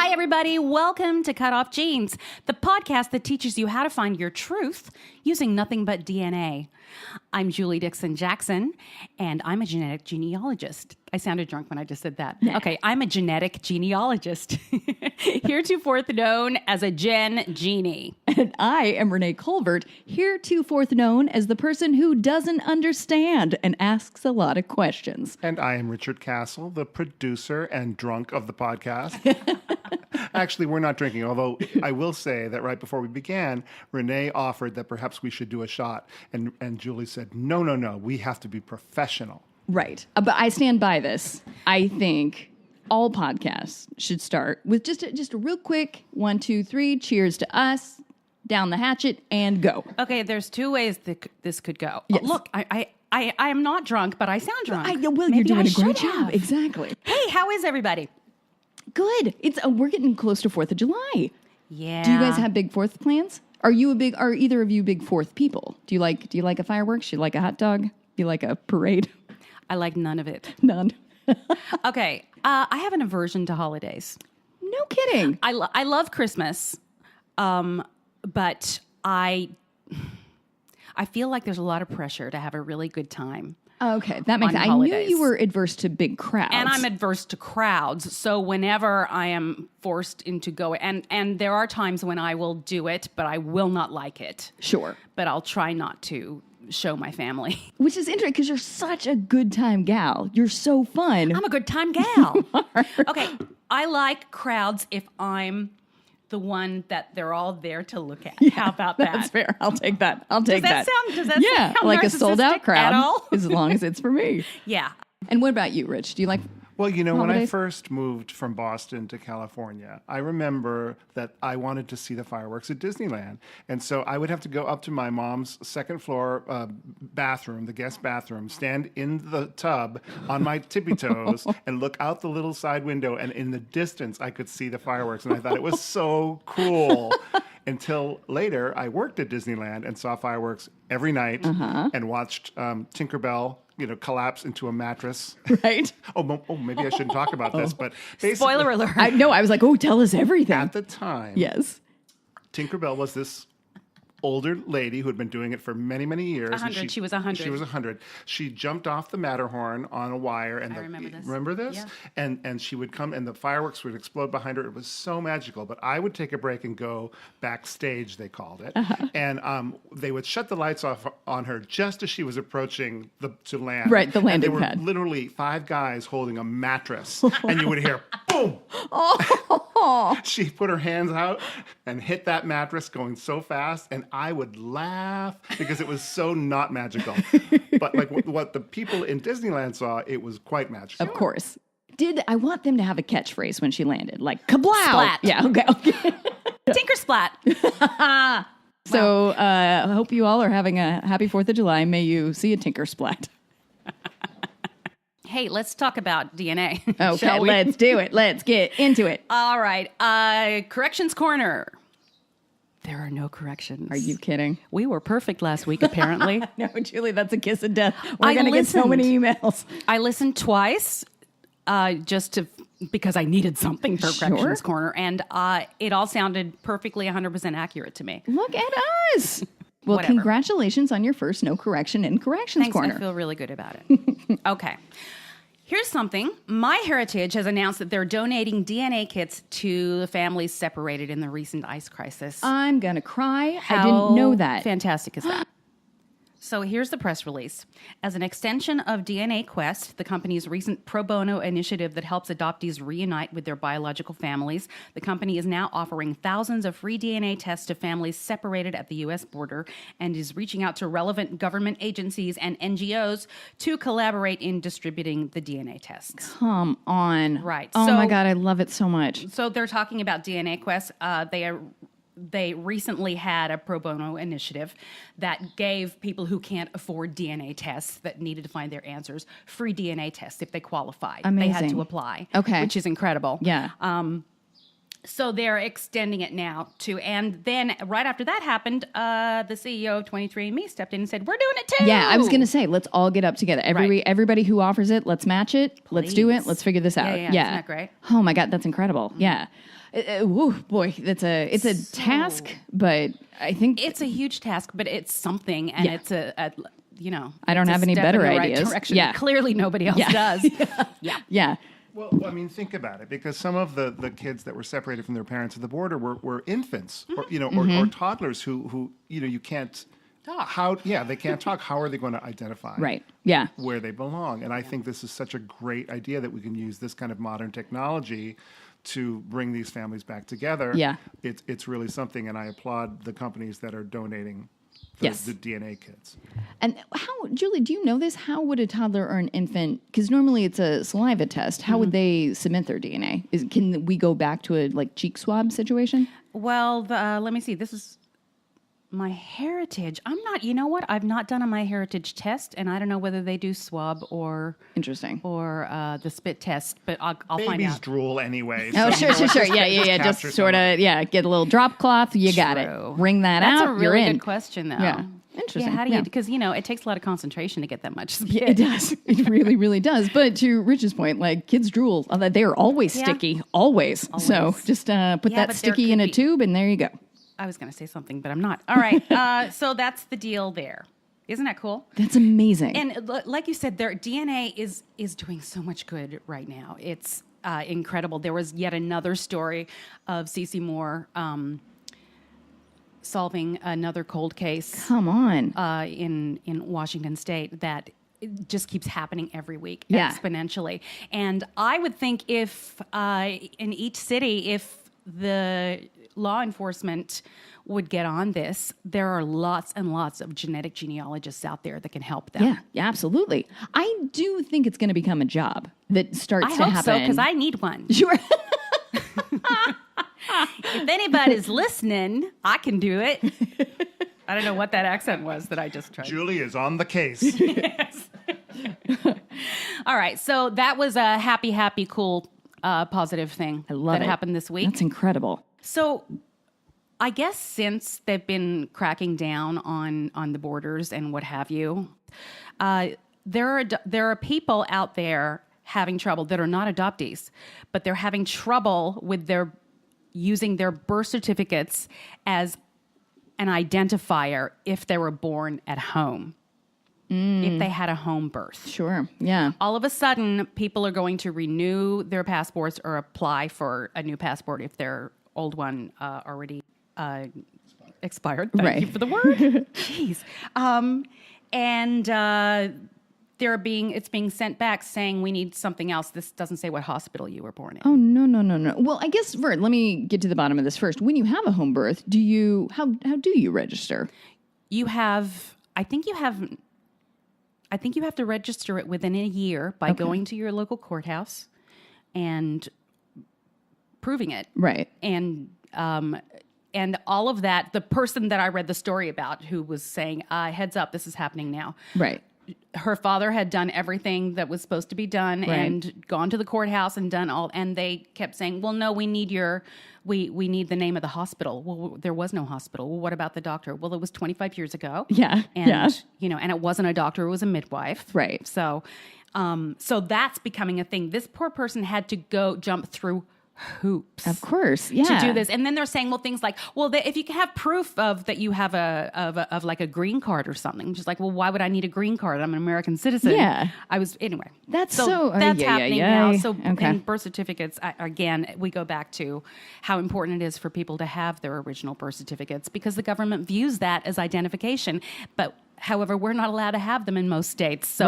Hi, everybody. Welcome to Cutoff Genes, the podcast that teaches you how to find your truth using nothing but DNA. I'm Julie Dixon Jackson, and I'm a genetic genealogist. I sounded drunk when I just said that. Yeah. Okay, I'm a genetic genealogist, heretofore known as a Gen Genie. And I am Renee Colbert, heretofore known as the person who doesn't understand and asks a lot of questions. And I am Richard Castle, the producer and drunk of the podcast. Actually, we're not drinking, although I will say that right before we began, Renee offered that perhaps we should do a shot. And Julie said, no, we have to be professional. Right. But I stand by this. I think all podcasts should start with just a real quick 1, 2, 3, cheers to us, down the hatchet, and go. Okay, there's two ways that this could go. Yes. Look, I am not drunk, but I sound drunk. Well, Maybe you're doing I a great should job. have. Exactly. Hey, how is everybody? Good. We're getting close to 4th of July. Yeah. Do you guys have big 4th plans? Are either of you big 4th people? Do you like a fireworks? Do you like a hot dog? Do you like a parade? I like none of it. None. Okay, I have an aversion to holidays. No kidding. I love Christmas, but I feel like there's a lot of pressure to have a really good time. Okay, that makes on sense. I knew holidays. you were adverse to big crowds. And I'm adverse to crowds, so whenever I am forced into going, and there are times when I will do it, but I will not like it. Sure. But I'll try not to show my family. Which is interesting because you're such a good time gal. You're so fun. I'm a good time gal. Okay, I like crowds if I'm the one that they're all there to look at. How about that? That's fair. I'll take that. Does that sound yeah, like a sold out narcissistic crowd at all? as long as it's for me. Yeah. And what about you, Rich? Do you like Well, when I holidays? first moved from Boston to California, I remember that I wanted to see the fireworks at Disneyland. And so I would have to go up to my mom's second floor bathroom, the guest bathroom, stand in the tub on my tippy toes and look out the little side window. And in the distance, I could see the fireworks. And I thought it was so cool. Until later, I worked at Disneyland and saw fireworks every night and watched Tinkerbell collapse into a mattress. right? Oh, maybe I shouldn't talk about this, but basically, Spoiler alert. I was like, oh, tell us everything. at the time, Yes. Tinkerbell was this older lady who had been doing it for many, many years. 100. She was 100. She was 100. She jumped off the Matterhorn on a wire. And remember this. Remember this? Yeah. And she would come and the fireworks would explode behind her. It was so magical. But I would take a break and go backstage, they called it. And they would shut the lights off on her just as she was approaching to land. Right, the landing and there were pad. literally 5 guys holding a mattress. And you would hear, boom! She put her hands out and hit that mattress going so fast, and I would laugh because it was so not magical. But like what the people in Disneyland saw, it was quite magical. Of course. I want them to have a catchphrase when she landed, like kablow. Splat. Yeah, okay. Tinker Splat. So I hope you all are having a happy 4th of July. May you see a tinker splat. Hey, let's talk about DNA. Okay, shall we? let's do it. Let's get into it. All right. Corrections Corner. There are no corrections. Are you kidding? We were perfect last week, apparently. No, Julie, that's a kiss of death. We're I going to get so listened. many emails. I listened twice because I needed something for Sure. Corrections Corner, and it all sounded perfectly 100% accurate to me. Look at us. Well, Whatever. congratulations on your first no correction in Corrections Thanks, Corner. I feel really good about it. Okay. Here's something. MyHeritage has announced that they're donating DNA kits to the families separated in the recent ICE crisis. I'm going to cry. I How didn't know that. fantastic is that? So here's the press release. As an extension of DNA Quest, the company's recent pro bono initiative that helps adoptees reunite with their biological families, the company is now offering thousands of free DNA tests to families separated at the U.S. border and is reaching out to relevant government agencies and NGOs to collaborate in distributing the DNA tests. Come on. Right. Oh, So- my God. I love it so much. So they're talking about DNA Quest. They recently had a pro bono initiative that gave people who can't afford DNA tests that needed to find their answers free DNA tests if they qualified. They had Amazing. to apply, Okay. which is incredible. Yeah. So they're extending it now to, and then right after that happened, the CEO of 23andMe stepped in and said, "We're doing it too." Yeah, I was going to say, let's all get up together. Everybody who offers it, let's match it. Let's do it. Let's figure this out. Yeah. Isn't that great? Oh my God, that's incredible. Yeah. Woo, boy, it's a task, but I think it's a huge task, but it's something, and it's a I don't it's a have any step better in the right ideas. direction. Yeah. Clearly nobody else does. Yeah. Yeah. Well, I mean, think about it, because some of the kids that were separated from their parents at the border were infants, or or toddlers who you can't talk. They can't talk. How are they going to identify Right. Yeah. where they belong? And I think this is such a great idea that we can use this kind of modern technology to bring these families back together. Yeah. It's really something, and I applaud the companies that are donating the DNA kits. And Julie, do you know this? How would a toddler or an infant, because normally it's a saliva test, how would they submit their DNA? Can we go back to a cheek swab situation? Well, let me see. This is MyHeritage. You know what? I've not done a MyHeritage test, and I don't know whether they do swab or Interesting. or the spit test, but I'll find Babies out. drool anyway. Oh, so, sure. Yeah. Just capture sort of, get a little drop cloth. You got it. True. Wring that That's out. a You're really in. good question, though. Yeah. Interesting. Yeah, how do you? Yeah. Because it takes a lot of concentration to get that much spit. Yeah, it does. It really, really does. But to Rich's point, kids drool. They are always sticky. Always. So just put Yeah, that but sticky there in could a be- tube, and there you go. I was going to say something, but I'm not. All right. So that's the deal there. Isn't that cool? That's amazing. And like you said, their DNA is doing so much good right now. It's incredible. There was yet another story of Cece Moore solving another cold case Come on. in Washington State that it just keeps happening every week exponentially. And I would think if in each city, if the law enforcement would get on this, there are lots and lots of genetic genealogists out there that can help them. Yeah, absolutely. I do think it's going to become a job that starts I to hope happen. so, because I need one. Sure. If anybody's listening, I can do it. I don't know what that accent was that I just tried. Julie is on the case. Yes. All right, so that was a happy, cool, positive thing love that it. happened this week. That's incredible. So I guess since they've been cracking down on the borders and what have you, there are people out there having trouble that are not adoptees, but they're having trouble with using their birth certificates as an identifier if they were born at home, if they had a home birth. Sure. Yeah. All of a sudden, people are going to renew their passports or apply for a new passport if their old one already expired. Thank you for the word. Jeez. It's being sent back saying we need something else. This doesn't say what hospital you were born in. Oh, no. Well, I guess, Vert, let me get to the bottom of this first. When you have a home birth, how do you register? I think you have to register it within a year by going to your local courthouse and proving it. Right. And all of that, the person that I read the story about who was saying, heads up, this is happening now. Right. Her father had done everything that was supposed to be done and gone to the courthouse and done all, and they kept saying, well, no, we need we need the name of the hospital. Well, there was no hospital. Well, what about the doctor? Well, it was 25 years ago. Yeah. And, and it wasn't a doctor, it was a midwife. Right. So that's becoming a thing. This poor person had to jump through hoops. Of course. Yeah. To do this. And then they're saying, well, things like, well, if you can have proof of that you have of like a green card or something, just like, well, why would I need a green card? I'm an American citizen. Yeah. Anyway. That's that's happening now. So Okay. in birth certificates, again, we go back to how important it is for people to have their original birth certificates because the government views that as identification. But however, we're not allowed to have them in most states. So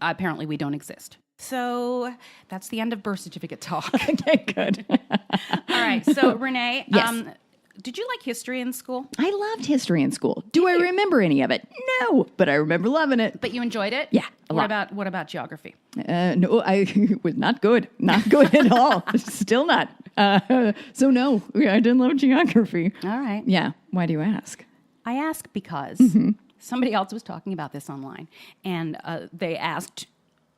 apparently we don't exist. So that's the end of birth certificate talk. Okay, good. All right. So Renee, Yes. did you like history in school? I loved history in school. Do I remember any of it? No, but I remember loving it. But you enjoyed it? Yeah, a lot. What about geography? No, I was not good. Not good at all. Still not. So no, I didn't love geography. All right. Yeah. Why do you ask? I ask because somebody else was talking about this online, and they asked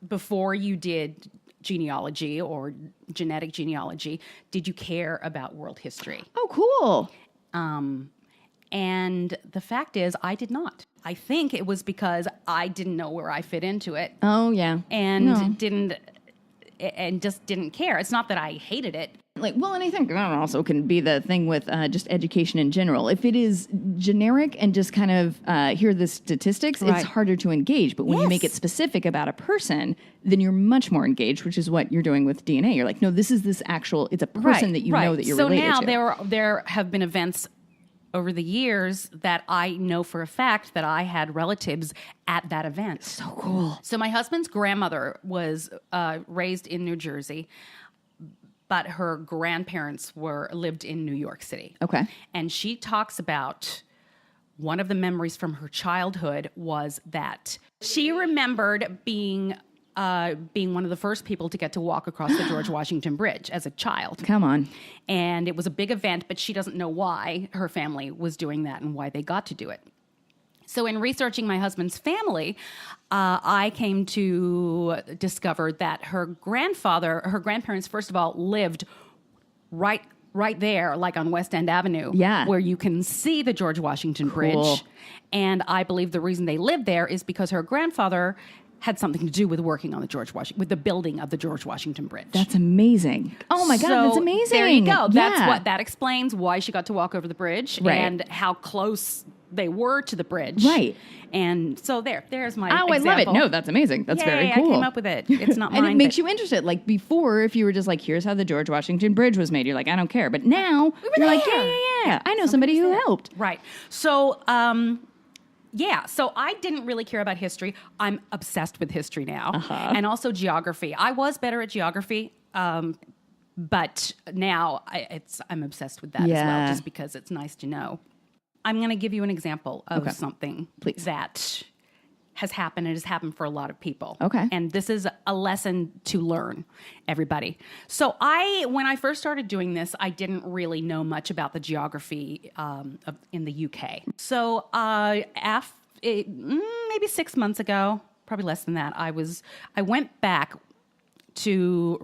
before you did genealogy or genetic genealogy, did you care about world history? Oh, cool. And the fact is, I did not. I think it was because I didn't know where I fit into it. Oh, yeah. And just didn't care. It's not that I hated it. Like, well, and I think that also can be the thing with just education in general. If it is generic and just kind of hear the statistics, Right. it's harder to engage. But when you make it Yes. specific about a person, then you're much more engaged, which is what you're doing with DNA. You're like, no, this is this actual, it's a person that you know that you're related so to. now there have been events over the years that I know for a fact that I had relatives at that event. So cool. So my husband's grandmother was raised in New Jersey, but her grandparents lived in New York City. Okay. And she talks about one of the memories from her childhood was that she remembered being one of the first people to get to walk across the George Washington Bridge as a child. Come on. And it was a big event, but she doesn't know why her family was doing that and why they got to do it. So in researching my husband's family, I came to discover that her grandparents, first of all, lived right there, like on West End Avenue, where you can see the George Washington Bridge. And I believe the reason they lived there is because her grandfather had something to do with working on with the building of the George Washington Bridge. That's amazing. Oh my God, that's amazing. There you go. Yeah. That explains why she got to walk over the bridge and how close they were to the bridge. Right. And so there's my Oh, example. I love it. No, that's amazing. That's very cool. I came up with it. It's not mine. And it makes you interested. Like before, if you were just like, here's how the George Washington Bridge was made, you're like, I don't care. But now, you're like, yeah. I know somebody who helped. Right. So, so I didn't really care about history. I'm obsessed with history now. And also geography. I was better at geography, but now I'm obsessed with that as well, just because it's nice to know. I'm going to give you an example of something that has happened. It has happened for a lot of people. Okay. And this is a lesson to learn, everybody. So when I first started doing this, I didn't really know much about the geography in the UK. So maybe 6 months ago, probably less than that, I went back to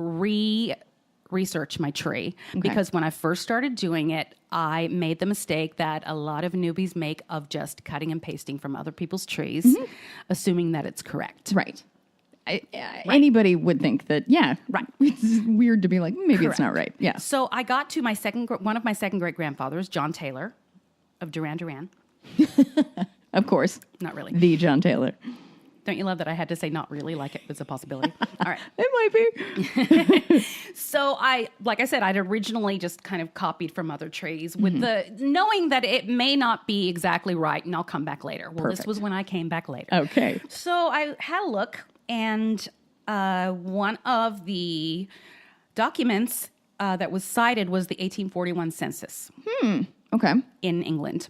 research my tree because when I first started doing it, I made the mistake that a lot of newbies make of just cutting and pasting from other people's trees, assuming that it's correct. Right. Anybody would think that, Right. It's weird to be like, maybe it's not right. Yeah. So I got to one of my second great grandfathers, John Taylor of Duran Duran. Of course. Not really. The John Taylor. Don't you love that I had to say not really, like it was a possibility? All right. It might be. So like I said, I'd originally just kind of copied from other trees with knowing that it may not be exactly right and I'll come back later. Well, This was when I came back later. Okay. So I had a look and one of the documents that was cited was the 1841 census. Okay. In England.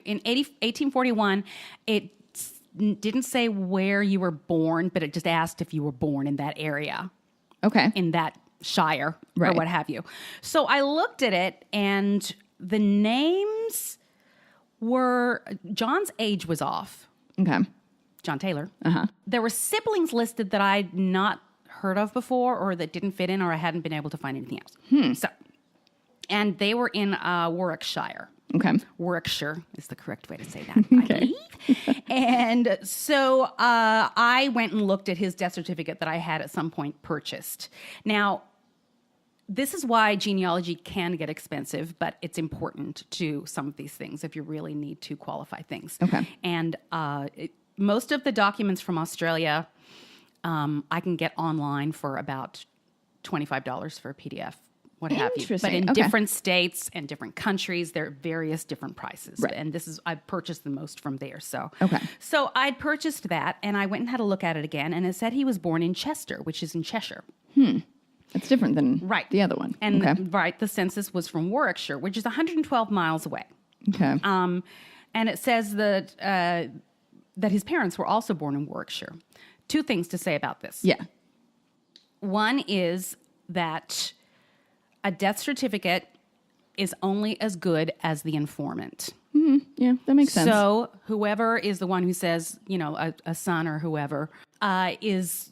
In 1841, it didn't say where you were born, but it just asked if you were born in that area. Okay. In that shire Right. or what have you. So I looked at it and the names were, John's age was off. Okay. John Taylor. There were siblings listed that I'd not heard of before or that didn't fit in or I hadn't been able to find anything else. And they were in Warwickshire. Okay. Warwickshire is the correct way to say that, I believe. And so I went and looked at his death certificate that I had at some point purchased. Now, this is why genealogy can get expensive, but it's important to some of these things if you really need to qualify things. Okay. And most of the documents from Australia, I can get online for about $25 for a PDF. What have you. But in different states and different countries, there are various different prices. Right. And I purchased the most from there. So I'd purchased that and I went and had a look at it again. And it said he was born in Chester, which is in Cheshire. That's different than the other one. And the census was from Warwickshire, which is 112 miles away. Okay. And it says that his parents were also born in Warwickshire. Two things to say about this. Yeah. One is that a death certificate is only as good as the informant. Yeah, that makes sense. So whoever is the one who says, a son or whoever, is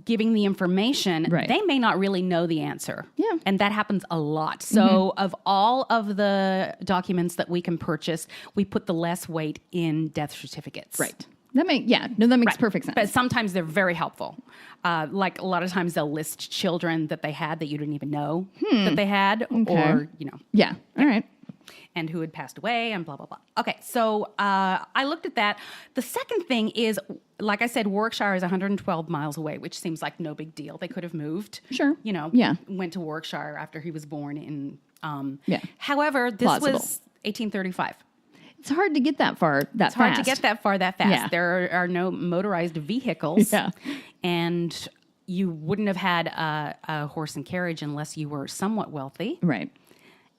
giving the information, Right. they may not really know the answer. Yeah. And that happens a lot. So of all of the documents that we can purchase, we put the less weight in death certificates. Right. That makes perfect sense. But sometimes they're very helpful. Like a lot of times they'll list children that they had that you didn't even know that they had, or, yeah. All right. and who had passed away and blah, blah, blah. Okay, so I looked at that. The second thing is, like I said, Warwickshire is 112 miles away, which seems like no big deal. They could have moved. Sure. Yeah. Went to Warwickshire after he was born in... Yeah. However, this Plausible. was 1835. It's hard to get that far that It's hard fast. to get that far that fast. Yeah. There are no motorized vehicles. Yeah. And you wouldn't have had a horse and carriage unless you were somewhat wealthy. Right.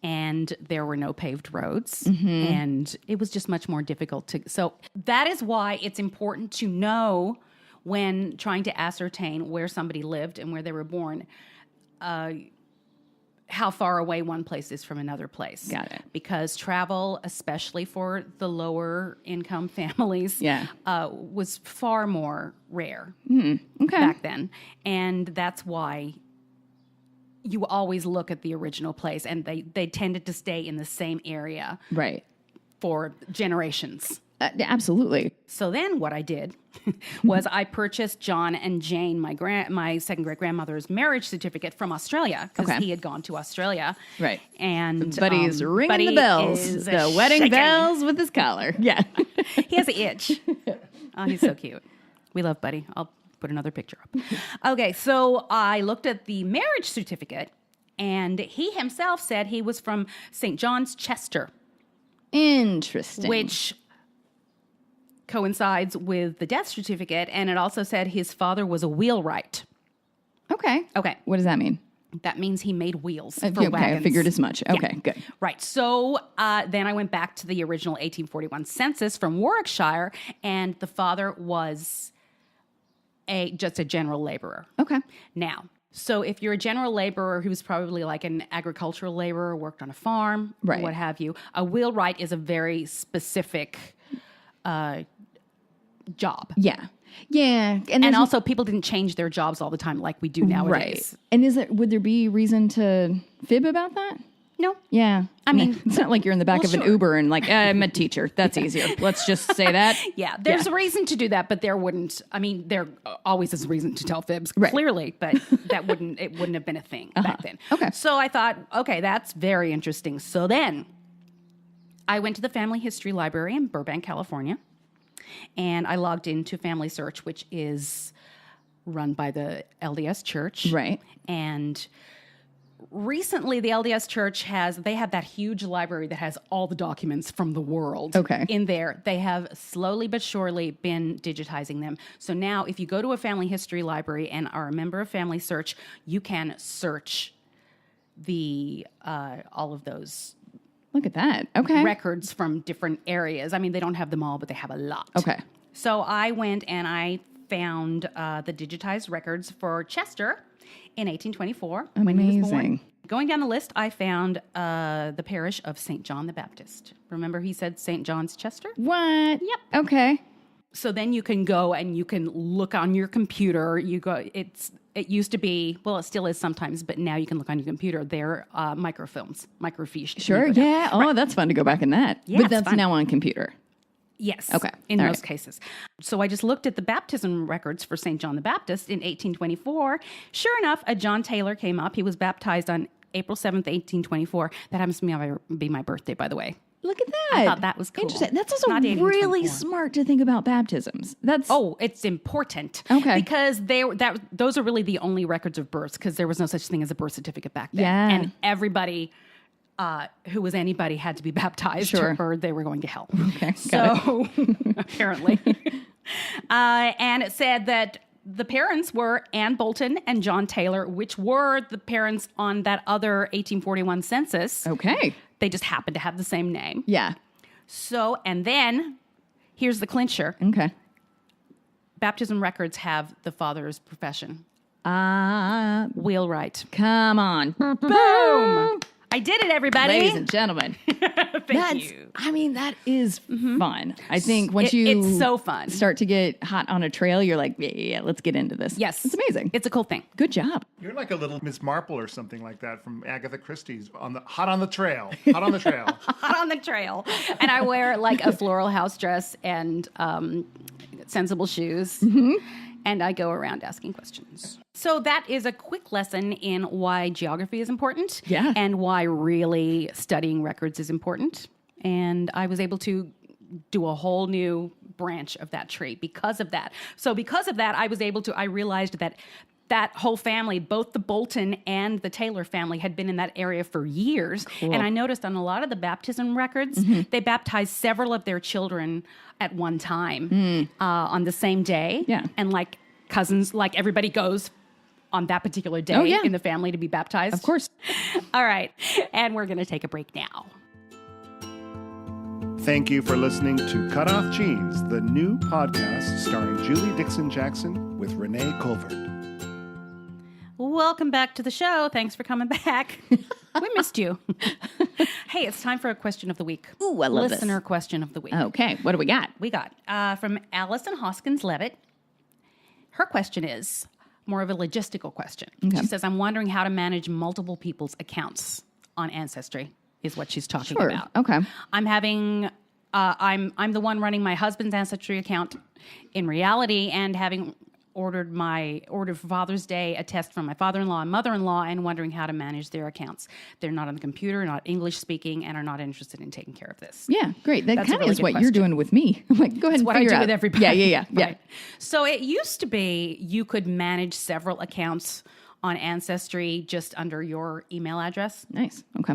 And there were no paved roads. And it was just much more difficult to... So that is why it's important to know when trying to ascertain where somebody lived and where they were born, how far away one place is from another place. Got it. Because travel, especially for the lower income families, was far more rare back then. And that's why you always look at the original place, and they tended to stay in the same area Right. for generations. Absolutely. So then what I did was I purchased John and Jane, my second great-grandmother's marriage certificate from Australia, because he had gone to Australia. Right. And Buddy's ringing Buddy the bells, is the wedding shaking. bells with his collar. Yeah. He has an itch. Oh, he's so cute. We love Buddy. I'll put another picture up. Okay, so I looked at the marriage certificate, and he himself said he was from St. John's, Chester, Interesting. which coincides with the death certificate, and it also said his father was a wheelwright. Okay. Okay, What does that mean? that means he made wheels for Okay, wagons. I figured as much. Okay, good. Right. So then I went back to the original 1841 census from Warwickshire, and the father was just a general laborer. Okay. Now, so if you're a general laborer who's probably like an agricultural laborer, worked on a farm, Right. what have you, a wheelwright is a very specific job. Yeah. Yeah. And there's- also, people didn't change their jobs all the time like we do nowadays. Right. And would there be reason to fib about that? No. Yeah. I mean- it's not like you're in the back Well, of an sure. Uber and like, I'm a teacher. That's easier. Let's just say that. Yeah, there's a reason to do that, but there wouldn't. I mean, there always is a reason to tell fibs, clearly, but it wouldn't have been a thing back then. Okay. So I thought, okay, that's very interesting. So then I went to the Family History Library in Burbank, California, and I logged into Family Search, which is run by the LDS Church. Right. And recently, the LDS Church have that huge library that has all the documents from the world in there. They have slowly but surely been digitizing them. So now if you go to a family history library and are a member of Family Search, you can search all of those Look at that. Okay. records from different areas. I mean, they don't have them all, but they have a lot. Okay. So I went and I found the digitized records for Chester in 1824 when he was born. Amazing. Going down the list, I found the parish of St. John the Baptist. Remember he said St. John's, Chester? What? Yep. Okay. So then you can go and you can look on your computer. It used to be, well, it still is sometimes, but now you can look on your computer. They're microfiche. Sure. Yeah. Oh, that's fun to go back in that. Yeah, but it's that's fun. now on computer. Yes. Okay. In All most right. cases. So I just looked at the baptism records for St. John the Baptist in 1824. Sure enough, a John Taylor came up. He was baptized on April 7th, 1824. That happens to be my birthday, by the way. Look at that. I thought that was cool. Interesting. That's also Not really 1824. smart to think about baptisms. That's It's important. Okay. Because those are really the only records of births, because there was no such thing as a birth certificate back then. Yeah. And everybody who was anybody had to be baptized Sure. or they were going to hell. Okay, got So apparently. And it said that the parents were Ann Bolton and John Taylor, which were the parents on that other 1841 census. okay. They just happened to have the same name. Yeah. So, and then here's the clincher. Okay. Baptism records have the father's profession. Come Wheelwright. on. Boom! I did it, everybody. Ladies and gentlemen. Thank you. I mean, that is fun. I think once it's so fun. start to get hot on a trail, you're like, yeah, let's get into this. Yes. It's amazing. It's a cool thing. Good job. You're like a little Miss Marple or something like that from Agatha Christie's Hot on the Trail. Hot on the Trail. Hot on the trail. And I wear like a floral house dress and sensible shoes. And I go around asking questions. So that is a quick lesson in why geography is important. Yeah. And why really studying records is important. And I was able to do a whole new branch of that tree because of that. So because of that, I realized that whole family, both the Bolton and the Taylor family, had been in that area for years. Cool. And I noticed on a lot of the baptism records, they baptized several of their children at one time on the same day. Yeah. And like cousins, like everybody goes on that particular day in the family to be baptized. Of course. All right. And we're going to take a break now. Thank you for listening to Cutoff Genes, the new podcast starring Julie Dixon Jackson with Renee Colvert. Welcome back to the show. Thanks for coming back. We missed you. Hey, it's time for a question of the week. Ooh, I love this. Listener question of the week. Okay, what do we got? We got from Allison Hoskins-Levitt. Her question is more of a logistical question. Okay. She says, I'm wondering how to manage multiple people's accounts on Ancestry, is what she's talking about. Okay. I'm having, I'm the one running my husband's Ancestry account in reality, and having ordered for Father's Day a test from my father-in-law and mother-in-law, and wondering how to manage their accounts. They're not on the computer, not English speaking, and are not interested in taking care of this. Yeah, great. That That's a kind of really is good what you're question. doing with me. I'm like, go ahead and What I figure do out. with everybody. Yeah. Right. So it used to be you could manage several accounts on Ancestry just under your email address. Nice. Okay.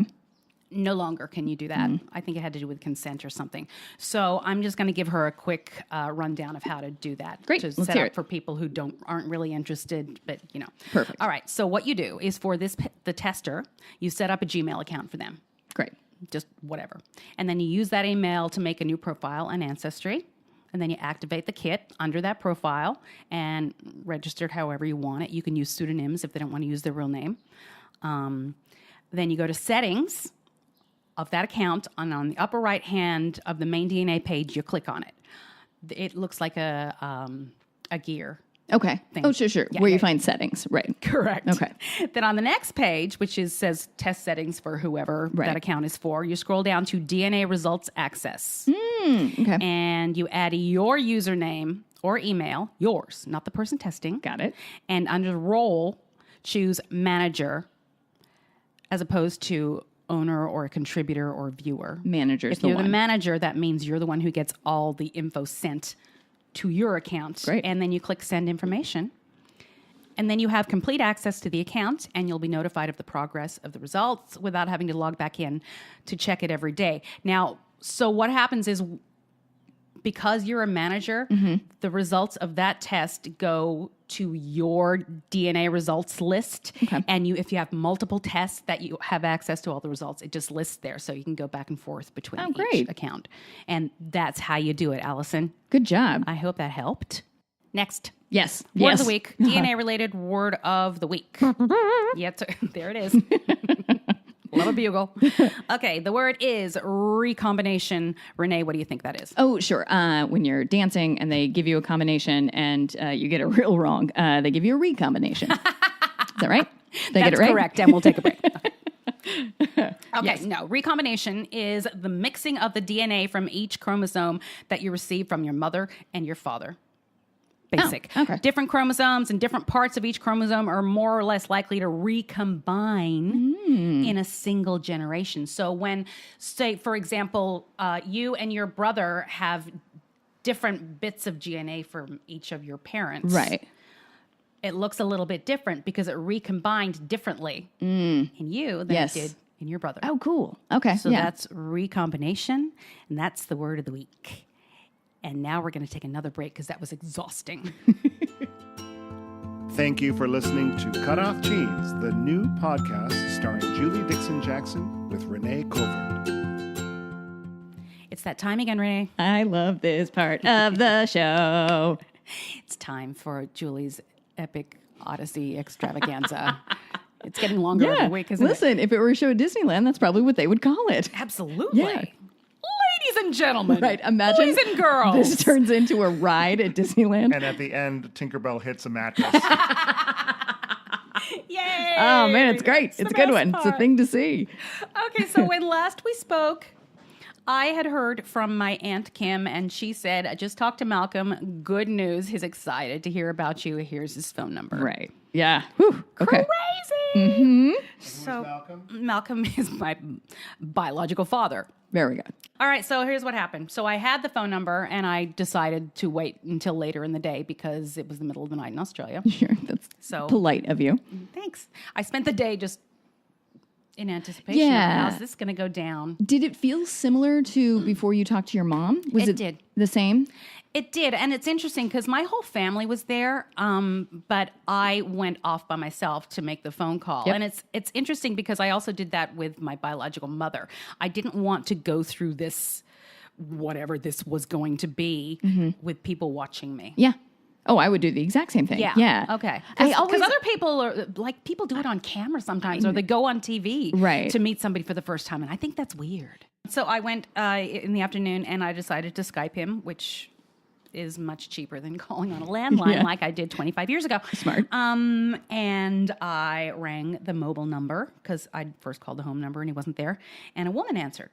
No longer can you do that. I think it had to do with consent or something. So I'm just going to give her a quick rundown of how to do that. Great. To Let's set hear up it. for people who aren't really interested, but Perfect. All right. So what you do is for the tester, you set up a Gmail account for them. Great. Just whatever. And then you use that email to make a new profile on Ancestry. And then you activate the kit under that profile and register it however you want it. You can use pseudonyms if they don't want to use their real name. Then you go to settings of that account, and on the upper right hand of the main DNA page, you click on it. It looks like a gear. Okay. Thing. Oh, sure. Yeah, Where you yeah. find settings. Right. Correct. Okay. Then on the next page, which says test settings for whoever Right. that account is for, you scroll down to DNA results access. Okay. And you add your username or email, yours, not the person testing. Got it. And under role, choose manager as opposed to owner or a contributor or viewer. Manager's If the you're one. the manager, that means you're the one who gets all the info sent to your account. Great. And then you click send information. And then you have complete access to the account, and you'll be notified of the progress of the results without having to log back in to check it every day. Now, so what happens is, because you're a manager, the results of that test go to your DNA results list. Okay. And if you have multiple tests that you have access to all the results, it just lists there. So you can go back and forth between each great. account. And that's how you do it, Allison. Good job. I hope that helped. Next. Yes. Word yes. of the week. DNA related word of the week. Yep, there it is. Love a bugle. Okay, the word is recombination. Renee, what do you think that is? Oh, sure. When you're dancing and they give you a combination and you get it real wrong, they give you a recombination. Is that right? Did I get That's it right? correct, and we'll take a break. Okay, Yes. no. Recombination is the mixing of the DNA from each chromosome that you receive from your mother and your father. Basic. Oh, okay. Different chromosomes and different parts of each chromosome are more or less likely to recombine in a single generation. So when, say, for example, you and your brother have different bits of DNA from each of your parents. Right. It looks a little bit different because it recombined differently in you than Yes. it did in your brother. Oh, cool. Okay. So yeah. that's recombination, and that's the word of the week. And now we're going to take another break because that was exhausting. Thank you for listening to Cutoff Genes, the new podcast starring Julie Dixon Jackson with Renee Colvert. It's that time again, Renee. I love this part of the show. It's time for Julie's epic Odyssey extravaganza. It's getting longer every week, isn't it? Listen, if it were a show at Disneyland, that's probably what they would call it. Absolutely. Yeah. Ladies and gentlemen. Right. Imagine boys and girls. this turns into a ride at Disneyland. And at the end, Tinkerbell hits a mattress. Yay! Oh, man, it's great. It's a good best one. It's a part. thing to see. Okay, so when last we spoke, I had heard from my Aunt Kim, and she said, I just talked to Malcolm. Good news. He's excited to hear about you. Here's his phone number. Right. Yeah. Whew. Okay. Crazy. So Malcolm? Malcolm is my biological father. Very good. All right, so here's what happened. So I had the phone number, and I decided to wait until later in the day because it was the middle of the night in Australia. Sure. That's So polite of you. thanks. I spent the day just in anticipation Yeah. of how's this going to go down. Did it feel similar to before you talked to your mom? Was It did. the same? It did, and it's interesting because my whole family was there, but I went off by myself to make the phone call. Yep. And it's interesting because I also did that with my biological mother. I didn't want to go through this, whatever this was going to be, with people watching me. Yeah. Oh, I would do the exact same thing. Yeah. Yeah. Okay. I Because always other people are like people do it on camera sometimes, or they go on TV Right. to meet somebody for the first time, and I think that's weird. So I went in the afternoon, and I decided to Skype him, which is much cheaper than calling on a landline like I did 25 years ago. Smart. And I rang the mobile number because I first called the home number, and he wasn't there, and a woman answered.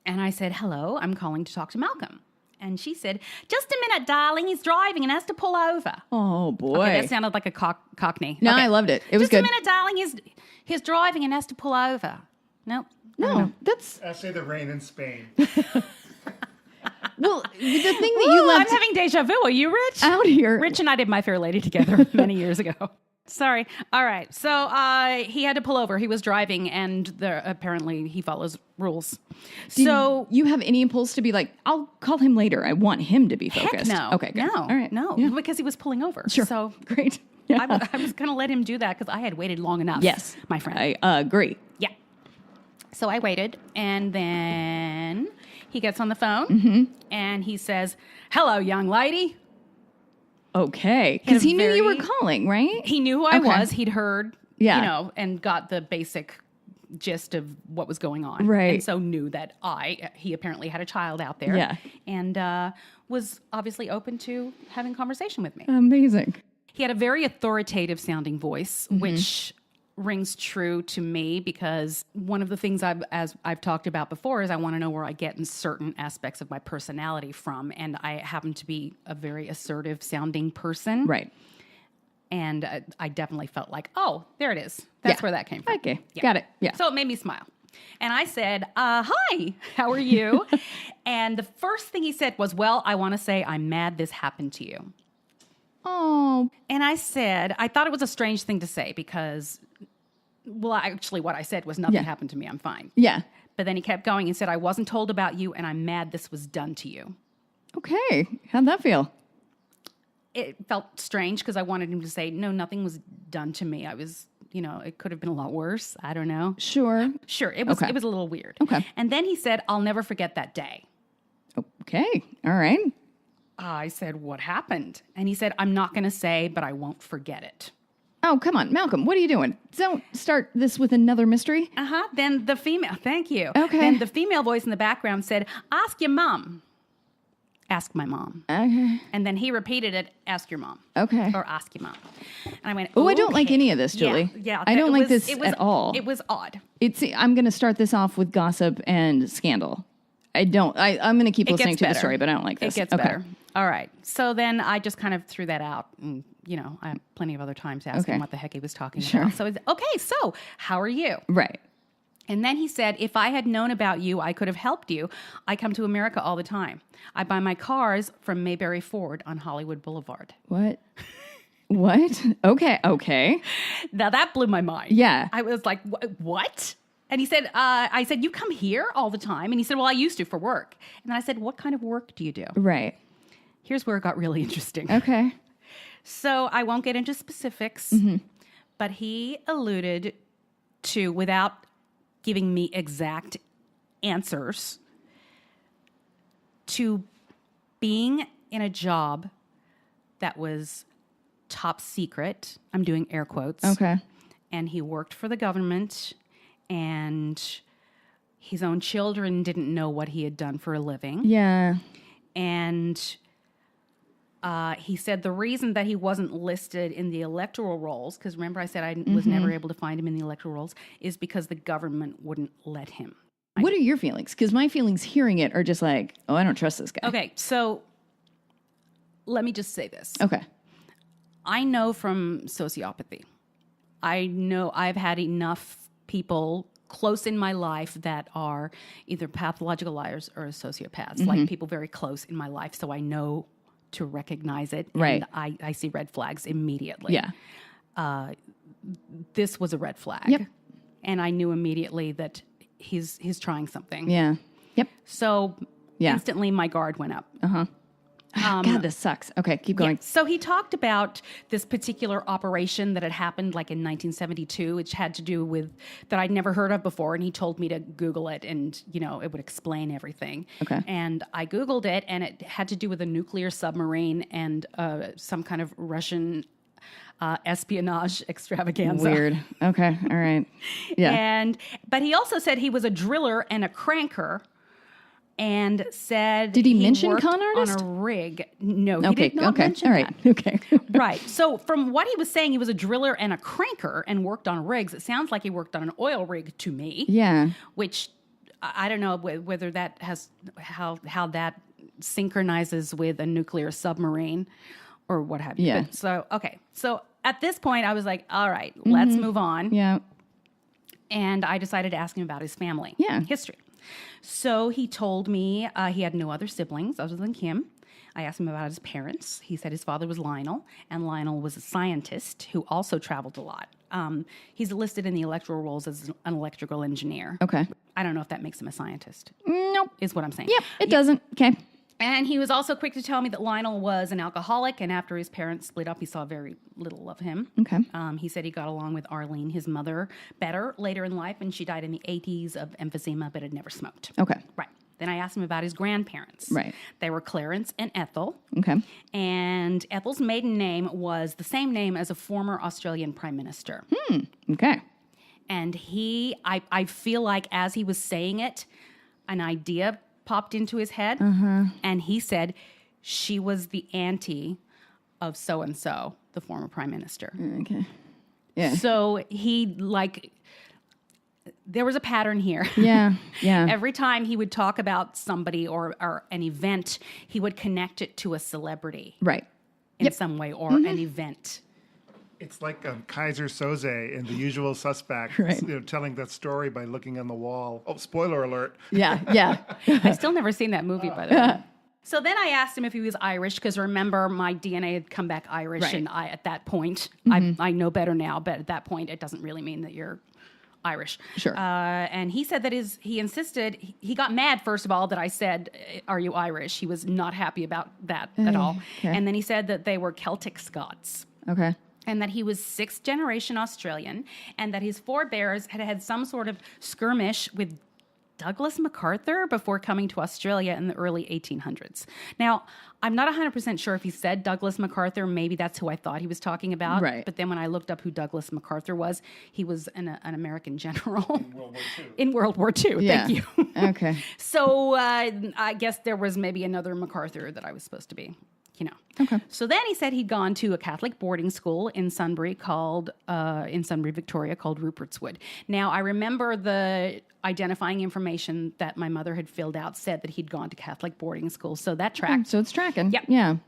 And I said, "Hello, I'm calling to talk to Malcolm." And she said, "Just a minute, darling. He's driving and has to pull over." Oh boy. Okay, that sounded like a Cockney. No, Okay. I loved it. It was Just good. a minute, darling. He's driving and has to pull over. Nope. No, that's I say the rain in Spain. well. The thing that Ooh, you I'm left having deja vu. Are you Rich? out here. Rich and I did My Fair Lady together many years ago. Sorry. All right. So he had to pull over. He was driving, and apparently he follows rules. So you have any impulse to be like, I'll call him later. I want him to be heck focused. no. Okay. Good. No. All right. No. Yeah. Because he was pulling over. Sure. So Great. Yeah. I was going to let him do that because I had waited long enough. Yes, my friend. I agree. Yeah. So I waited, and then he gets on the phone, and he says, "Hello, young lady." Okay, because he knew you were very- calling, right? He knew who I Okay. was. He'd heard, Yeah. and got the basic gist of what was going on. Right. And so knew that he apparently had a child out there. Yeah. And was obviously open to having conversation with me. Amazing. He had a very authoritative sounding voice, which rings true to me because one of the things I've talked about before is I want to know where I get in certain aspects of my personality from, and I happen to be a very assertive sounding person, Right. and I definitely felt like, oh, there it is. That's Yeah. where that came from. Okay. Yeah. Got it. Yeah. So it made me smile. And I said, hi, how are you? And the first thing he said was, well, I want to say I'm mad this happened to you. Oh, And I said, I thought it was a strange thing to say because, well, actually what I said was nothing Yeah. happened to me. I'm fine. yeah. But then he kept going and said, I wasn't told about you and I'm mad this was done to you. Okay. How'd that feel? It felt strange because I wanted him to say, no, nothing was done to me. I was, it could have been a lot worse. I don't know. Sure. Sure. It was Okay. a little weird. Okay. And then he said, I'll never forget that day. Okay. All right. I said, what happened? And he said, I'm not going to say, but I won't forget it. Oh, come on, Malcolm. What are you doing? Don't start this with another mystery. Then the female, thank you. Okay. Then the female voice in the background said, ask your mom. Ask my mom. Okay. And then he repeated it, ask your mom. Okay. Or ask your mom. And I went, Oh, I don't like okay. any of this, Julie. Yeah. I don't it like was- this it was- at all. It was odd. I'm going to start this off with gossip and scandal. I'm going to keep listening to the story, but I don't like this. It gets better. All right. So then I just kind of threw that out. And, I have plenty of other time to ask Okay. him what the heck he was talking Sure. about. So, okay, so how are you? Right. And then he said, if I had known about you, I could have helped you. I come to America all the time. I buy my cars from Mayberry Ford on Hollywood Boulevard. What? What? Okay. Now that blew my mind. Yeah. I was like, what? And he said, I said, you come here all the time? And he said, well, I used to for work. And then I said, what kind of work do you do? Right. Here's where it got really interesting. Okay. So I won't get into specifics, but he alluded to, without giving me exact answers, to being in a job that was top secret. I'm doing air quotes. Okay. and he worked for the government, and his own children didn't know what he had done for a living. Yeah. And he said the reason that he wasn't listed in the electoral rolls, because remember I said I was never able to find him in the electoral rolls, is because the government wouldn't let him. What are your feelings? Because my feelings hearing it are just like, oh, I don't trust this guy. Okay, so let me just say this. Okay. I know from sociopathy, I know I've had enough people close in my life that are either pathological liars or sociopaths, like people very close in my life. So I know to recognize it. Right. And I see red flags immediately. Yeah. This was a red flag. Yep. And I knew immediately that he's trying something. Yeah. Yep. So Yeah. instantly my guard went up. God, this sucks. Okay, keep going. Yeah. So he talked about this particular operation that had happened like in 1972, which had to do with that I'd never heard of before. And he told me to Google it and, it would explain everything. Okay. And I Googled it and it had to do with a nuclear submarine and some kind of Russian espionage extravaganza. Weird. Okay. All right. Yeah. But he also said he was a driller and a cranker. And said, did he mention worked con artist on a rig? No, he okay. did not mention All right. that. Okay. Right. So from what he was saying, he was a driller and a cranker and worked on rigs. It sounds like he worked on an oil rig to me. Yeah. Which I don't know whether that has how that synchronizes with a nuclear submarine or what have you. Yeah. But so at this point, I was like, all right, let's move on. Yeah. And I decided to ask him about his family history. So he told me he had no other siblings other than Kim. I asked him about his parents. He said his father was Lionel, and Lionel was a scientist who also traveled a lot. He's listed in the electoral rolls as an electrical engineer. Okay. I don't know if that makes him a scientist. Nope. Is what I'm saying. Yep. It doesn't. Okay. And he was also quick to tell me that Lionel was an alcoholic, and after his parents split up, he saw very little of him. Okay. He said he got along with Arlene, his mother, better later in life, and she died in the 80s of emphysema, but had never smoked. Okay. Right. Then I asked him about his grandparents. Right. They were Clarence and Ethel. Okay. And Ethel's maiden name was the same name as a former Australian prime minister. Okay. And I feel like as he was saying it, an idea popped into his head. And he said, she was the auntie of so-and-so, the former prime minister. Okay. Yeah. So he there was a pattern here. Yeah. Yeah. Every time he would talk about somebody or an event, he would connect it to a celebrity Right. in some way or an event. It's like Kaiser Soze in The Usual Suspects, Right. telling that story by looking on the wall. Oh, spoiler alert. Yeah. Yeah. I've still never seen that movie, by the way. So then I asked him if he was Irish, because remember, my DNA had come back Irish, Right. and at that point, I know better now, but at that point, it doesn't really mean that you're Irish. Sure. And he said that he insisted, he got mad, first of all, that I said, are you Irish? He was not happy about that at all. Okay. And then he said that they were Celtic Scots. Okay. And that he was 6th generation Australian, and that his forebears had had some sort of skirmish with Douglas MacArthur before coming to Australia in the early 1800s. Now, I'm not 100% sure if he said Douglas MacArthur. Maybe that's who I thought he was talking about. Right. But then when I looked up who Douglas MacArthur was, he was an American general. World War II. In World War II. Yeah. Thank you. Okay. So I guess there was maybe another MacArthur that I was supposed to be. Okay. So then he said he'd gone to a Catholic boarding school in Sunbury Victoria, called Rupert's Wood. Now, I remember the identifying information that my mother had filled out said that he'd gone to Catholic boarding school. So that tracked. So it's tracking. Yep. Yeah.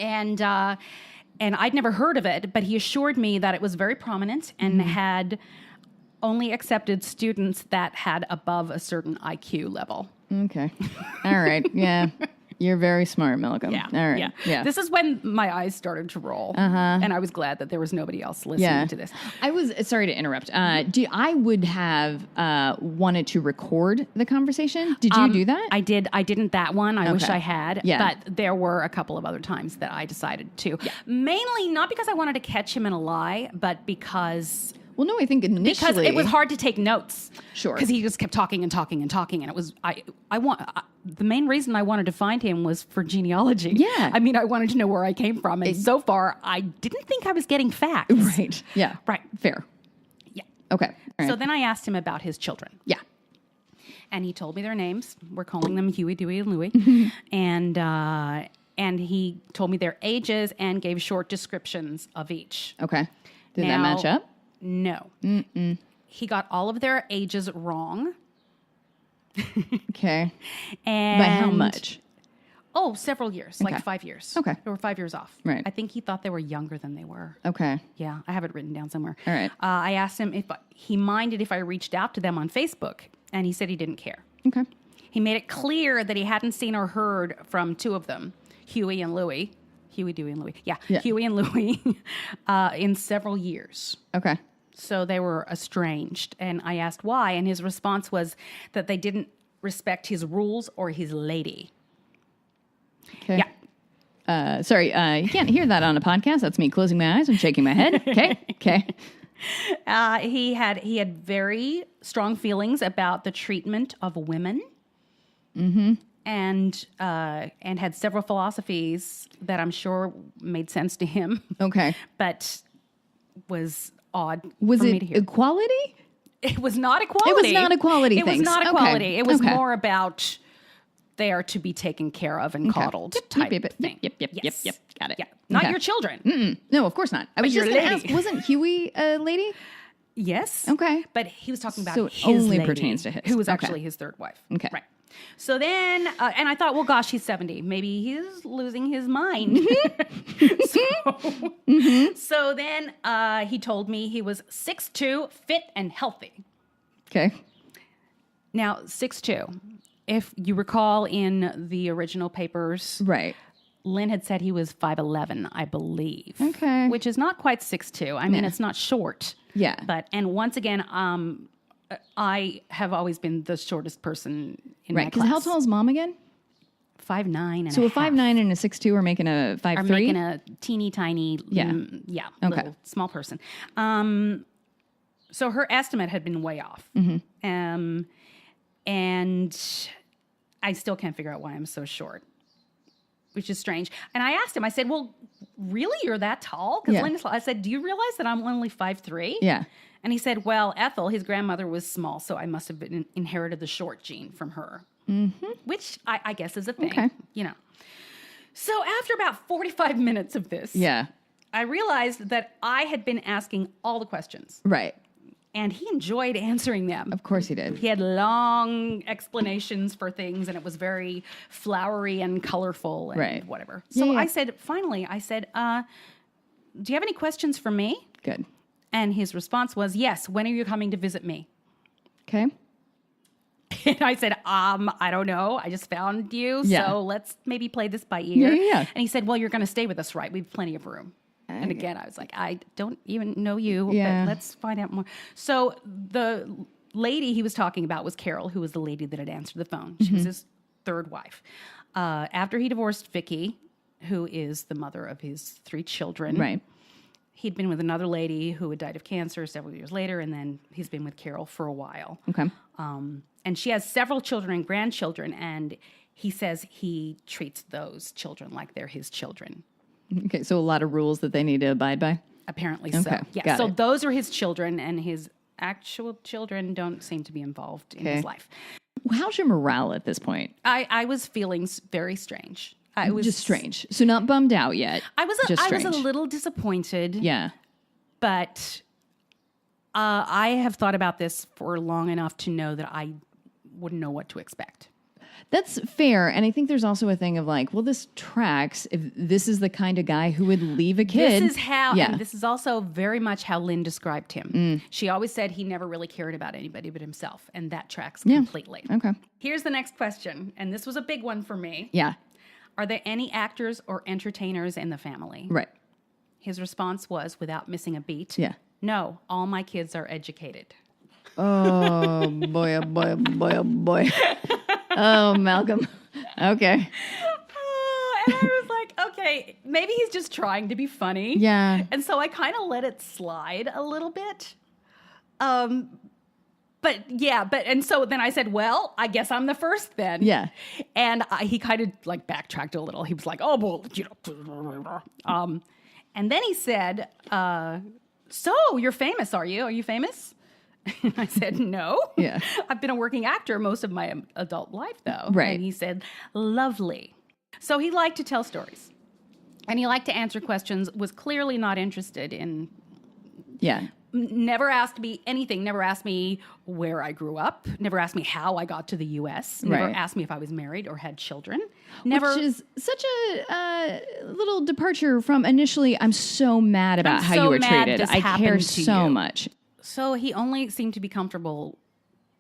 And I'd never heard of it, but he assured me that it was very prominent and had only accepted students that had above a certain IQ level. Okay. All right. Yeah. You're very smart, Malcolm. Yeah. All right. Yeah. This is when my eyes started to roll. And I was glad that there was nobody else listening to this. I was sorry to interrupt. I would have wanted to record the conversation. Did you do that? I did. I didn't that one. I wish Okay. I had. Yeah. But there were a couple of other times that I decided to. Yeah. Mainly not because I wanted to catch him in a lie, but because Well, no, I think initially because it was hard to take notes. Sure. Because he just kept talking and talking and talking, and it was the main reason I wanted to find him was for genealogy. Yeah. I mean, I wanted to know where I came from, and so far I didn't think I was getting facts. Right. Yeah. Right. Fair. Okay. All right. So then I asked him about his children. Yeah. And he told me their names. We're calling them Huey, Dewey, and Louie. And he told me their ages and gave short descriptions of each. Okay. Did that Now, match up? No. Mm-mm. He got all of their ages wrong. Okay. And By how much? Oh, several years, Okay. like 5 years. Okay. They were 5 years off. Right. I think he thought they were younger than they were. Okay. Yeah, I have it written down somewhere. All right. I asked him if he minded if I reached out to them on Facebook, and he said he didn't care. Okay. He made it clear that he hadn't seen or heard from two of them, Huey and Louie. Huey, Dewey, and Louie. Yeah. Huey and Louie in several years. Okay. So they were estranged. And I asked why, and his response was that they didn't respect his rules or his lady. Okay. Yeah. Sorry, you can't hear that on a podcast. That's me closing my eyes and shaking my head. Okay. Okay. He had very strong feelings about the treatment of women. Mm-hmm. And had several philosophies that I'm sure made sense to him. Okay. But was odd Was for me it to hear. equality? It was not equality. It was not equality. It was things. not Okay. equality. It was Okay. more about they are to be taken care of and coddled type thing. Yep. Yes. Got it. Yeah. Not Okay. your children. Mm-mm. No, of course not. I was your just going to lady. ask, wasn't Huey a lady? Yes. Okay. But he was talking about So it his only lady, pertains to his. who was Okay. actually his third wife. Okay. Right. So then, and I thought, well, gosh, he's 70. Maybe he's losing his mind. So then he told me he was 6'2", fit and healthy. Okay. Now, 6'2". If you recall in the original papers, Right. Lynn had said he was 5'11", I believe. Okay. Which is not quite 6'2". I mean, it's not short. Yeah. And once again, I have always been the shortest person in Right. my Because class. how tall is mom again? 5'9" and So a a half. 5'9" and a 6'2" are making a 5'3"? Are making a teeny tiny, Yeah. Okay. little small person. So her estimate had been way off. Mm-hmm. And I still can't figure out why I'm so short, which is strange. And I asked him, I said, well, really, you're that tall? Because Yeah. I said, do you realize that I'm only 5'3"? Yeah. And he said, well, Ethel, his grandmother, was small, so I must have inherited the short gene from her, which I guess is a thing, Okay. you know. So after about 45 minutes of this, Yeah. I realized that I had been asking all the questions, Right. and he enjoyed answering them. Of course he did. He had long explanations for things, and it was very flowery and colorful and Right. whatever. Yeah, So yeah. I said, do you have any questions for me? Good. And his response was, yes, when are you coming to visit me? Okay. And I said, I don't know. I just found you, Yeah. so let's maybe play this by ear. Yeah. And he said, well, you're going to stay with us, right? We have plenty of room. And again, I was like, I don't even know you, Yeah. but let's find out more. So the lady he was talking about was Carol, who was the lady that had answered the phone. She was his third wife. After he divorced Vicky, who is the mother of his 3 children, Right. he'd been with another lady who had died of cancer several years later, and then he's been with Carol for a while. Okay. And she has several children and grandchildren, and he says he treats those children like they're his children. Okay. So a lot of rules that they need to abide by. Apparently Okay, so. Yeah. got So it. those are his children, and his actual children don't seem to be involved in his Okay. life. How's your morale at this point? I was feeling very strange. I was Just strange. So not bummed out yet. I was Just a strange. little disappointed. Yeah. But I have thought about this for long enough to know that I wouldn't know what to expect. That's fair. And I think there's also a thing of like, well, this tracks if this is the kind of guy who would leave a kid. This is how, Yeah. and this is also very much how Lynn described him. She always said he never really cared about anybody but himself, and that tracks completely. Okay. Here's the next question, and this was a big one for me. Yeah. Are there any actors or entertainers in the family? Right. His response was, without missing a beat, Yeah. no, all my kids are educated. Oh boy, oh boy, oh boy, oh boy. Oh, Malcolm. Okay. And I was like, okay, maybe he's just trying to be funny. Yeah. And so I kind of let it slide a little bit. And so then I said, well, I guess I'm the first then. Yeah. And he kind of like backtracked a little. He was like, oh, well, and then he said, so you're famous, are you? Are you famous? And I said, no. Yeah. I've been a working actor most of my adult life, though. Right. And he said, lovely. So he liked to tell stories. And he liked to answer questions, was clearly not interested in, Yeah. never asked me anything, never asked me where I grew up, never asked me how I got to the U.S., never Right. asked me if I was married or had children. Never. Which is such a little departure from initially, I'm so mad about I'm how so you were mad treated. this I care happened to so you. much. So he only seemed to be comfortable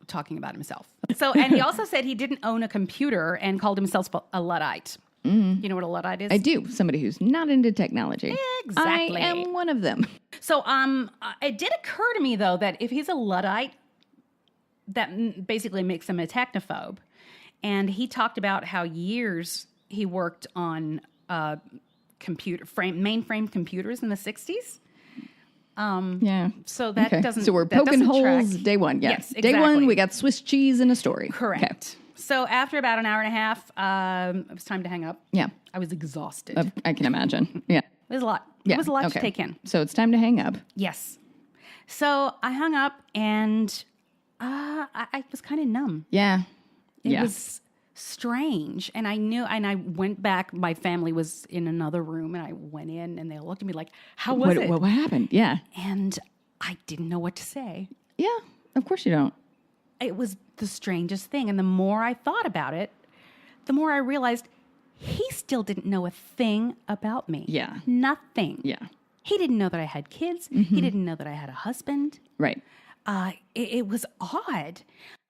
talking about himself. So, and he also said he didn't own a computer and called himself a Luddite. You know what a Luddite is? I do. Somebody who's not into technology. Exactly. I am one of them. So, it did occur to me though that if he's a Luddite, that basically makes him a technophobe. And he talked about how years he worked on mainframe computers in the 60s. Yeah. So that doesn't. So we're that poking doesn't holes track. day one. Yeah. Yes, Day one, exactly. we got Swiss cheese and a story. Correct. Okay. So after about an hour and a half, it was time to hang up. Yeah. I was exhausted. I can imagine. Yeah. It was a lot. Yeah. It was a lot Okay. to take in. So it's time to hang up. Yes. So I hung up and I was kind of numb. Yeah. It was strange. And I knew, and I went back. My family was in another room and I went in and they looked at me like, how was it? What happened? Yeah. And I didn't know what to say. Yeah. Of course you don't. It was the strangest thing. And the more I thought about it, the more I realized he still didn't know a thing about me. Yeah. Nothing. Yeah. He didn't know that I had kids. He didn't know that I had a husband. Right. It was odd.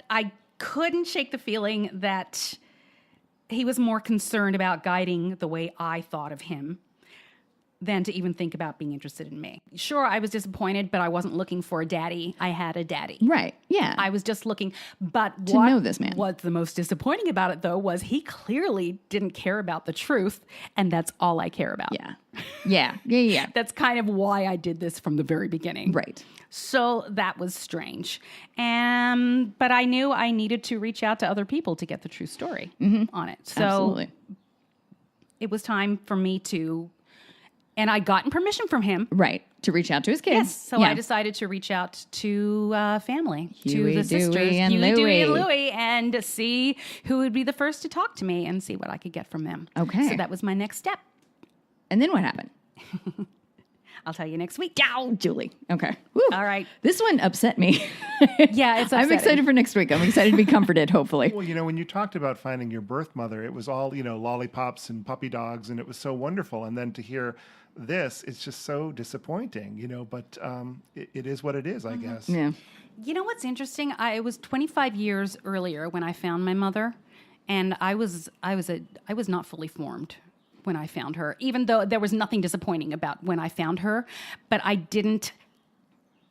I couldn't shake the feeling that he was more concerned about guiding the way I thought of him than to even think about being interested in me. Sure, I was disappointed, but I wasn't looking for a daddy. I had a daddy. Right. Yeah. I was just looking, but To know this man. What's the most disappointing about it, though, was he clearly didn't care about the truth, and that's all I care about. Yeah. Yeah. Yeah. Yeah. That's kind of why I did this from the very beginning. Right. So that was strange. But I knew I needed to reach out to other people to get the true story on it. So Absolutely. it was time for me to, and I'd gotten permission from him. Right. To reach out to his kids. Yes. So Yeah. I decided to reach out to family, Huey, to the sisters, Dewey, and Huey, Dewey, and Louie. Louie, and see who would be the first to talk to me and see what I could get from them. Okay. So that was my next step. And then what happened? I'll tell you next week. Ciao. Julie. Okay. Woo. All right. This one upset me. Yeah, it's I'm upsetting. excited for next week. I'm excited to be comforted, hopefully. Well, when you talked about finding your birth mother, it was all, lollipops and puppy dogs, and it was so wonderful. And then to hear this, it's just so disappointing, but it is what it is, I guess. Yeah. You know what's interesting? It was 25 years earlier when I found my mother, and I was not fully formed when I found her, even though there was nothing disappointing about when I found her, but I didn't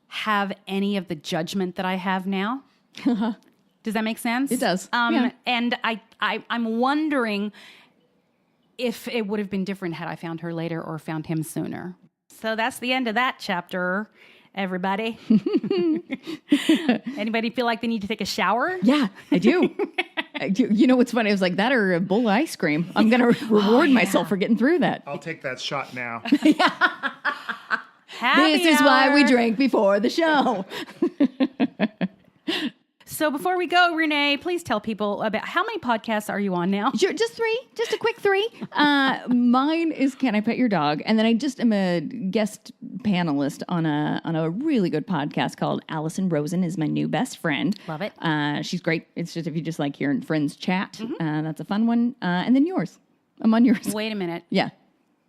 have any of the judgment that I have now. Does that make sense? It does. Yeah. And I'm wondering if it would have been different had I found her later or found him sooner. So that's the end of that chapter, everybody. Anybody feel like they need to take a shower? Yeah, I do. You know what's funny? I was like, that or a bowl of ice cream. I'm going to reward myself for getting through that. I'll take that shot now. Happy This is why we hour. drank before the show. So before we go, Renee, please tell people about how many podcasts are you on now? Sure, just 3. Just a quick 3. Mine is Can I Pet Your Dog? And then I just am a guest panelist on a really good podcast called Allison Rosen is my new best friend. Love it. She's great. It's just if you just like hearing friends chat, that's a fun one. And then yours. I'm on yours. Wait a minute. Yeah.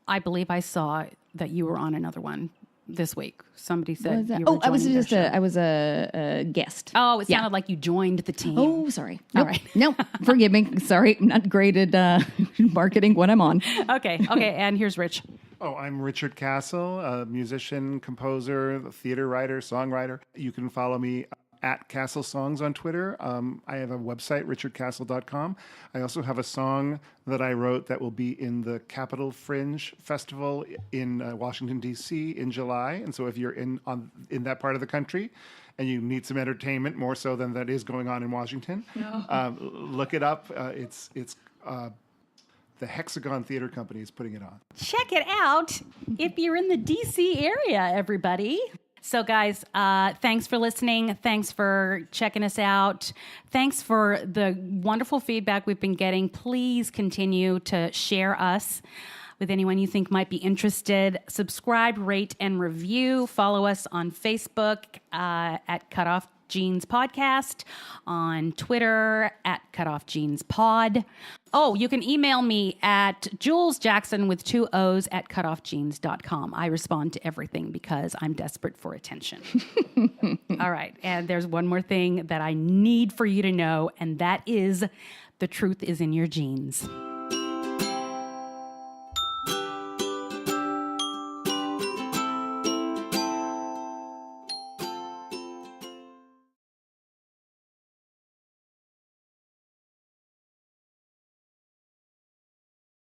I believe I saw that you were on another one this week. Somebody said you were Oh, I was joining their just show. I was a guest. Oh, it Yeah. sounded like you joined the team. Oh, sorry. All Nope. right. No, forgive me. Sorry, I'm not great at marketing what I'm on. Okay. And here's Rich. Oh, I'm Richard Castle, a musician, composer, theater writer, songwriter. You can follow me at Castle Songs on Twitter. I have a website, richardcastle.com. I also have a song that I wrote that will be in the Capitol Fringe Festival in Washington, D.C. in July. And so if you're in that part of the country and you need some entertainment, more so than that is going on in Washington, look it up. It's the Hexagon Theater Company is putting it on. Check it out if you're in the DC area, everybody. So, guys, thanks for listening. Thanks for checking us out. Thanks for the wonderful feedback we've been getting. Please continue to share us with anyone you think might be interested. Subscribe, rate, and review. Follow us on Facebook at Cutoff Genes Podcast, on Twitter at Cutoff Genes Pod. Oh, you can email me at Jules Jackson with 2 O's at cutoffgenes.com. I respond to everything because I'm desperate for attention. All right. And there's one more thing that I need for you to know, and that is the truth is in your genes.